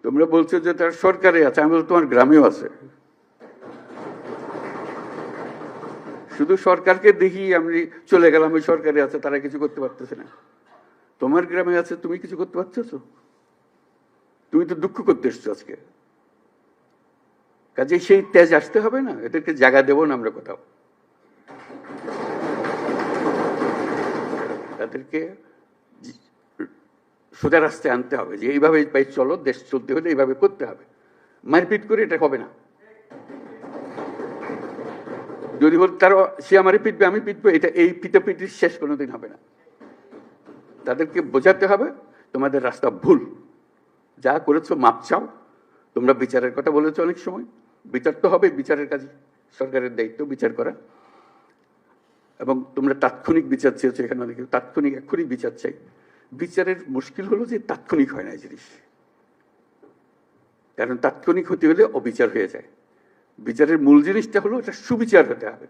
তোমরা বলছো যে তার সরকারে আছে, আমি বলছি তোমার গ্রামেও আছে। শুধু সরকারকে দেখি আমি চলে গেলাম ওই সরকারে আছে, তারা কিছু করতে পারতেছে না। তোমার গ্রামে আছে, তুমি কিছু করতে পারতেছো? তুমি তো দুঃখ করতে এসছো আজকে। কাজে সেই তেজ আসতে হবে না, এদেরকে জায়গা দেবো না আমরা কোথাও। তাদেরকে সোজা রাস্তায় আনতে হবে যে এইভাবে চলো, দেশ চলতে হলে এইভাবে করতে হবে। মারপিট করে এটা হবে না। যদি বল তারা সে আমারে পিটবে আমি পিটবো, এটা এই পিটাপিটির শেষ কোনোদিন হবে না। তাদেরকে বোঝাতে হবে তোমাদের রাস্তা ভুল, যা করেছো মাপ চাও। তোমরা বিচারের কথা বলেছো অনেক সময়, বিচার তো হবে, বিচারের কাজ সরকারের দায়িত্ব বিচার করা। এবং তোমরা তাৎক্ষণিক বিচার চেয়েছো, এখানে অনেকে তাৎক্ষণিক এক্ষুনি বিচার চাই। বিচারের মুশকিল হলো যে তাৎক্ষণিক হয় না এই জিনিস, কারণ তাৎক্ষণিক হতে হলে অবিচার হয়ে যায়। বিচারের মূল জিনিসটা হলো এটা সুবিচার হতে হবে।